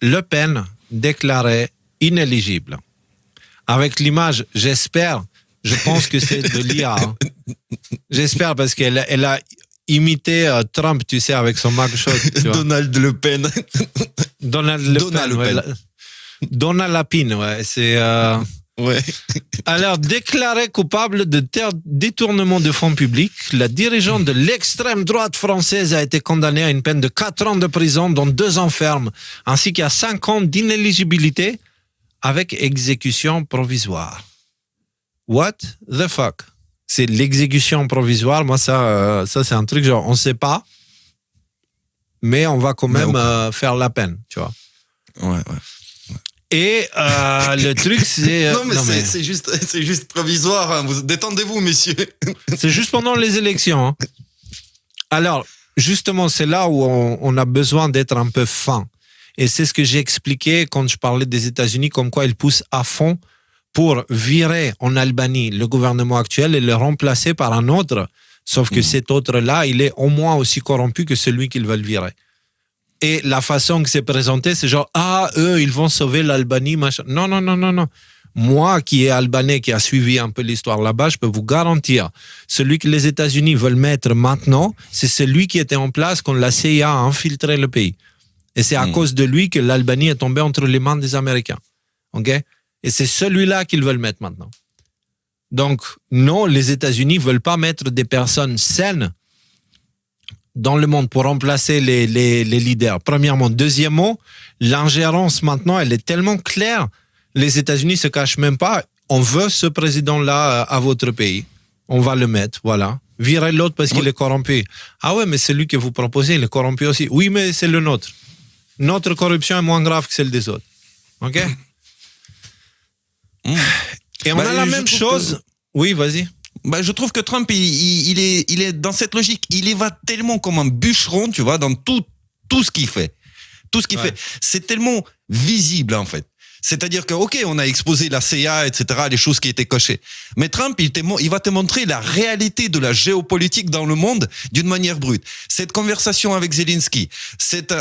Le Pen déclaré inéligible. Avec l'image, je pense que c'est de l'IA. Hein. J'espère parce qu'elle a imité Trump, tu sais, avec son mugshot. Donald Le Pen. Donald Lapine, ouais. C'est... Ouais. Alors, déclaré coupable de détournement de fonds publics, la dirigeante de l'extrême droite française a été condamnée à une peine de 4 ans de prison, dont 2 ans ferme, ainsi qu'à 5 ans d'inéligibilité avec exécution provisoire. What the fuck? C'est l'exécution provisoire. Moi, ça c'est un truc genre, on ne sait pas, mais on va quand même faire la peine, tu vois. Ouais. Et le truc, c'est... non, mais c'est juste provisoire. Hein. Détendez-vous, messieurs. C'est juste pendant les élections. Hein. Alors, justement, c'est là où on a besoin d'être un peu fin. Et c'est ce que j'ai expliqué quand je parlais des États-Unis, comme quoi ils poussent à fond pour virer en Albanie le gouvernement actuel et le remplacer par un autre. Sauf que cet autre-là, il est au moins aussi corrompu que celui qu'ils veulent virer. Et la façon que c'est présenté, c'est genre, eux, ils vont sauver l'Albanie, machin. Non. Moi, qui est albanais, qui a suivi un peu l'histoire là-bas, je peux vous garantir, celui que les États-Unis veulent mettre maintenant, c'est celui qui était en place quand la CIA a infiltré le pays. Et c'est à cause de lui que l'Albanie est tombée entre les mains des Américains. OK? Et c'est celui-là qu'ils veulent mettre maintenant. Donc, non, les États-Unis ne veulent pas mettre des personnes saines dans le monde pour remplacer les leaders. Premièrement. Deuxièmement, l'ingérence maintenant, elle est tellement claire. Les États-Unis ne se cachent même pas. On veut ce président-là à votre pays. On va le mettre, voilà. Virez l'autre parce qu'il est corrompu. Ah ouais, mais celui que vous proposez, il est corrompu aussi. Oui, mais c'est le nôtre. Notre corruption est moins grave que celle des autres. OK? Et on a la même chose... Oui, vas-y. Je trouve que Trump, il est dans cette logique. Il y va tellement comme un bûcheron, tu vois, dans tout ce qu'il fait. Tout ce qu'il fait. C'est tellement visible, en fait. C'est-à-dire que, OK, on a exposé la CIA, etc., les choses qui étaient cochées. Mais Trump, il va te montrer la réalité de la géopolitique dans le monde d'une manière brute. Cette conversation avec Zelensky, cette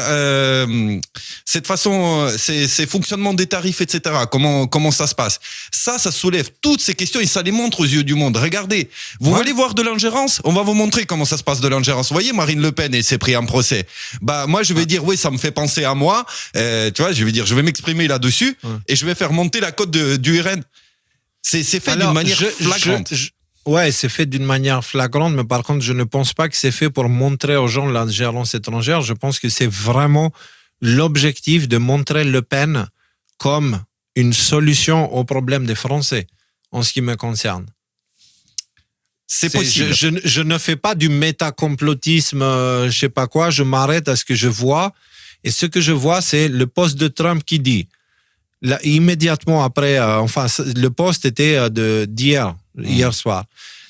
façon, ces fonctionnements des tarifs, etc., comment ça se passe. Ça soulève toutes ces questions et ça les montre aux yeux du monde. Regardez, vous voulez voir de l'ingérence? On va vous montrer comment ça se passe de l'ingérence. Vous voyez, Marine Le Pen, elle s'est pris en procès. Moi, je vais dire, oui, ça me fait penser à moi. Tu vois, je vais m'exprimer là-dessus. Et je vais faire monter la cote du RN. C'est fait d'une manière flagrante. Ouais, c'est fait d'une manière flagrante, mais par contre, je ne pense pas que c'est fait pour montrer aux gens l'ingérence étrangère. Je pense que c'est vraiment l'objectif de montrer Le Pen comme une solution au problème des Français, en ce qui me concerne. C'est possible. Je ne fais pas du métacomplotisme, je sais pas quoi, je m'arrête à ce que je vois. Et ce que je vois, c'est le post de Trump qui dit... Là, immédiatement après, le post était d'hier soir.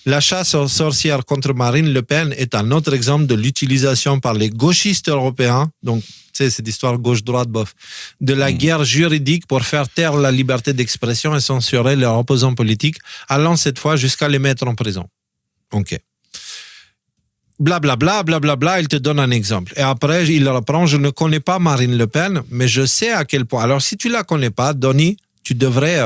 La chasse aux sorcières contre Marine Le Pen est un autre exemple de l'utilisation par les gauchistes européens, donc tu sais, cette histoire gauche-droite, bof, de la guerre juridique pour faire taire la liberté d'expression et censurer leurs opposants politiques, allant cette fois jusqu'à les mettre en prison. OK. Blablabla, il te donne un exemple. Et après, il reprend, je ne connais pas Marine Le Pen, mais je sais à quel point. Alors, si tu la connais pas, Donny, tu devrais...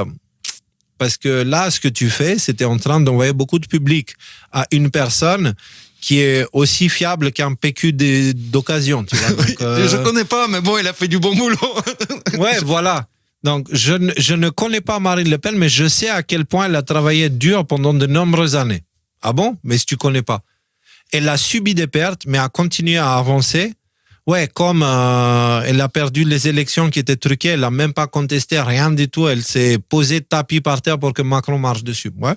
parce que là, ce que tu fais, c'était en train d'envoyer beaucoup de public à une personne qui est aussi fiable qu'un PQ d'occasion. Tu vois. Donc, je connais pas, mais bon, il a fait du bon boulot. Ouais, voilà. Donc, je ne connais pas Marine Le Pen, mais je sais à quel point elle a travaillé dur pendant de nombreuses années. Ah bon? Mais si tu connais pas. Elle a subi des pertes, mais a continué à avancer. Ouais, comme elle a perdu les élections qui étaient truquées, elle n'a même pas contesté, rien du tout. Elle s'est posée tapis par terre pour que Macron marche dessus. Ouais.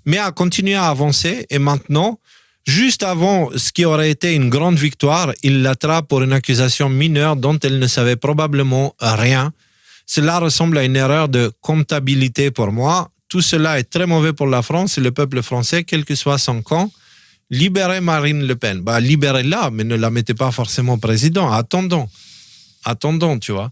Mais a continué à avancer. Et maintenant, juste avant ce qui aurait été une grande victoire, il l'attrape pour une accusation mineure dont elle ne savait probablement rien. Cela ressemble à une erreur de comptabilité pour moi. Tout cela est très mauvais pour la France et le peuple français, quel que soit son camp. Libérez Marine Le Pen. Libérez-la, mais ne la mettez pas forcément président. Attendons, tu vois.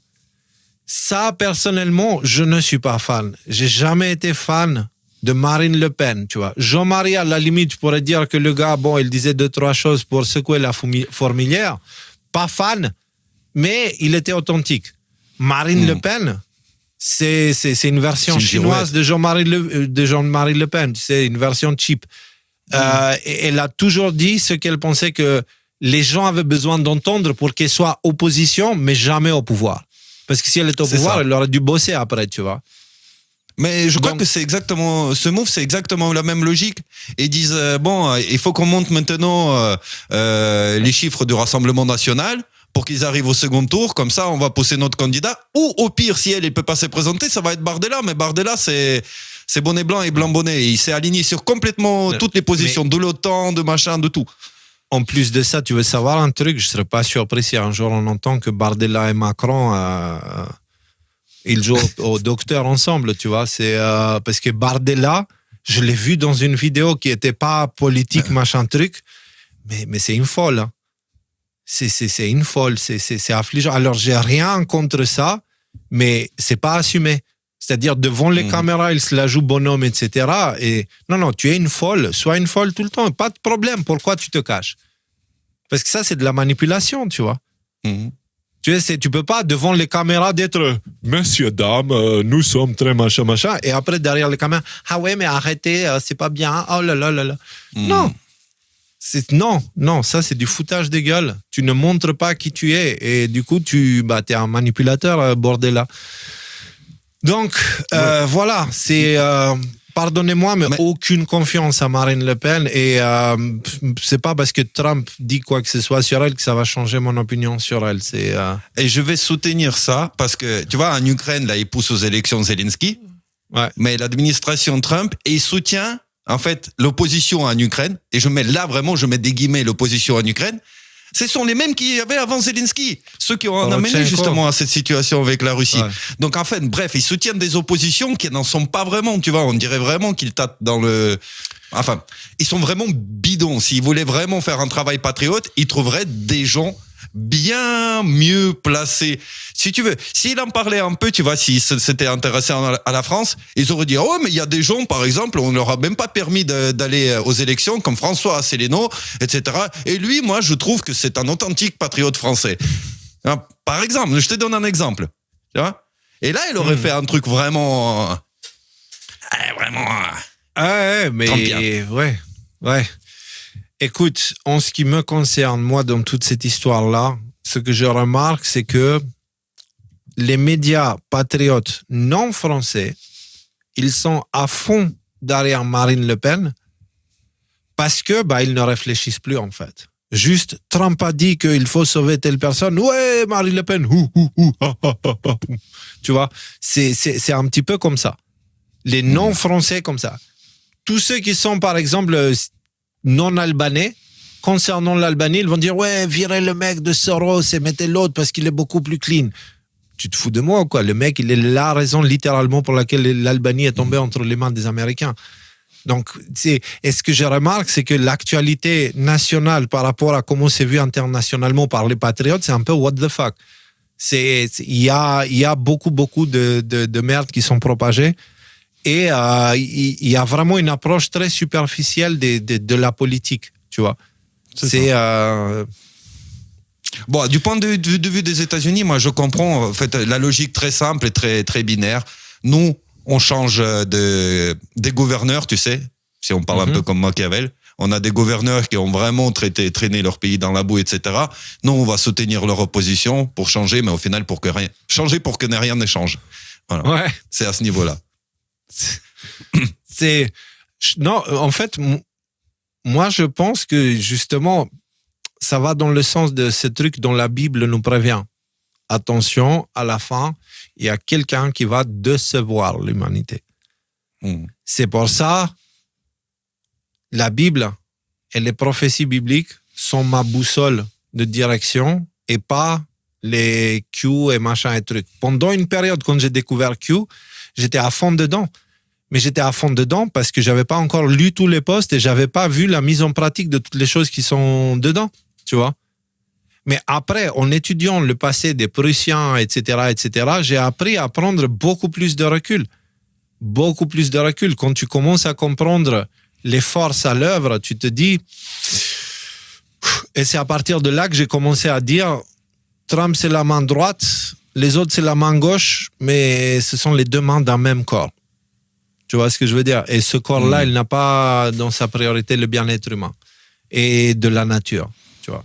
Ça, personnellement, je ne suis pas fan. J'ai jamais été fan de Marine Le Pen, tu vois. Jean-Marie, à la limite, je pourrais dire que le gars, il disait 2-3 choses pour secouer la fourmilière. Pas fan, mais il était authentique. Marine Le Pen, c'est une version chinoise de Jean-Marie Le Pen, tu sais, une version cheap. Et elle a toujours dit ce qu'elle pensait que les gens avaient besoin d'entendre pour qu'elle soit opposition, mais jamais au pouvoir. Parce que si elle était au pouvoir, elle aurait dû bosser après, tu vois. Mais je crois que c'est exactement ce move, c'est exactement la même logique. Et ils disent bon, il faut qu'on monte maintenant les chiffres du Rassemblement national pour qu'ils arrivent au second tour. Comme ça, on va pousser notre candidat. Ou au pire, si elle peut pas se présenter, ça va être Bardella. Mais Bardella, c'est bonnet blanc et blanc bonnet. Il s'est aligné sur complètement toutes les positions de l'OTAN, de machin, de tout. En plus de ça, tu veux savoir un truc, je serais pas surpris si un jour on entend que Bardella et Macron ils jouent au docteur ensemble, tu vois. C'est parce que Bardella, je l'ai vu dans une vidéo qui était pas politique, machin truc, mais c'est une folle. Hein. C'est une folle, c'est affligeant. Alors j'ai rien contre ça, mais c'est pas assumé. C'est-à-dire devant les caméras, il se la joue bonhomme, etc. Et non, tu es une folle, sois une folle tout le temps, pas de problème. Pourquoi tu te caches? Parce que ça, c'est de la manipulation, tu vois. Tu sais, tu peux pas devant les caméras d'être messieurs, dames, nous sommes très machin. Et après, derrière les caméras, ah ouais, mais arrêtez, c'est pas bien. Oh là là là là. Non, ça, c'est du foutage de gueule. Tu ne montres pas qui tu es. Et du coup, t'es un manipulateur, Bordella. Donc, voilà, c'est... pardonnez-moi, mais aucune confiance à Marine Le Pen. Et c'est pas parce que Trump dit quoi que ce soit sur elle que ça va changer mon opinion sur elle. Et je vais soutenir ça parce que, tu vois, en Ukraine, là, il pousse aux élections Zelensky. Ouais. Mais l'administration Trump, et il soutient, en fait, l'opposition en Ukraine. Et je mets des guillemets, l'opposition en Ukraine. Ce sont les mêmes qu'il y avait avant Zelensky, ceux qui ont amené justement à cette situation avec la Russie. Ouais. Donc en fait, bref, ils soutiennent des oppositions qui n'en sont pas vraiment, tu vois, on dirait vraiment qu'ils tâtent dans le... Enfin, ils sont vraiment bidons. S'ils voulaient vraiment faire un travail patriote, ils trouveraient des gens bien mieux placés. Si tu veux, s'il en parlait un peu, tu vois, s'il s'était intéressé à la France, ils auraient dit, oh, mais il y a des gens, par exemple, on leur a même pas permis d'aller aux élections, comme François Asselineau, etc. Et lui, moi, je trouve que c'est un authentique patriote français. Hein, par exemple, je te donne un exemple. Tu vois? Et là, il aurait fait un truc vraiment... mais... Ouais. Écoute, en ce qui me concerne, moi, dans toute cette histoire-là, ce que je remarque, c'est que les médias patriotes non français, ils sont à fond derrière Marine Le Pen parce que ils ne réfléchissent plus, en fait. Juste, Trump a dit qu'il faut sauver telle personne. Ouais, Marine Le Pen. Tu vois, c'est un petit peu comme ça. Les non-français comme ça. Tous ceux qui sont, par exemple... non-albanais, concernant l'Albanie, ils vont dire ouais, virez le mec de Soros et mettez l'autre parce qu'il est beaucoup plus clean. Tu te fous de moi ou quoi? Le mec, il est la raison littéralement pour laquelle l'Albanie est tombée entre les mains des Américains. Donc, et ce que je remarque, c'est que l'actualité nationale par rapport à comment c'est vu internationalement par les patriotes, c'est un peu what the fuck. Il y a beaucoup de merde qui sont propagées. Et il y a vraiment une approche très superficielle de la politique, tu vois. Bon, du point de vue des États-Unis, moi, je comprends en fait la logique très simple et très très binaire. Nous, on change des gouverneurs, tu sais, si on parle un peu comme Machiavel. On a des gouverneurs qui ont vraiment traîné leur pays dans la boue, etc. Nous, on va soutenir leur opposition pour changer, mais au final, pour que rien ne change. Voilà. Ouais. C'est à ce niveau-là. Non, en fait, moi je pense que justement ça va dans le sens de ce truc dont la Bible nous prévient. Attention, à la fin, il y a quelqu'un qui va décevoir l'humanité. C'est pour ça la Bible et les prophéties bibliques sont ma boussole de direction et pas les Q et machin et trucs. Pendant une période, quand j'ai découvert Q, j'étais à fond dedans. Mais j'étais à fond dedans parce que j'avais pas encore lu tous les posts et j'avais pas vu la mise en pratique de toutes les choses qui sont dedans, tu vois. Mais après, en étudiant le passé des Prussiens, etc., j'ai appris à prendre beaucoup plus de recul. Beaucoup plus de recul. Quand tu commences à comprendre les forces à l'œuvre, tu te dis... Et c'est à partir de là que j'ai commencé à dire Trump, c'est la main droite les autres, c'est la main gauche, mais ce sont les deux mains d'un même corps. Tu vois ce que je veux dire? Et ce corps-là, il n'a pas dans sa priorité le bien-être humain et de la nature, tu vois.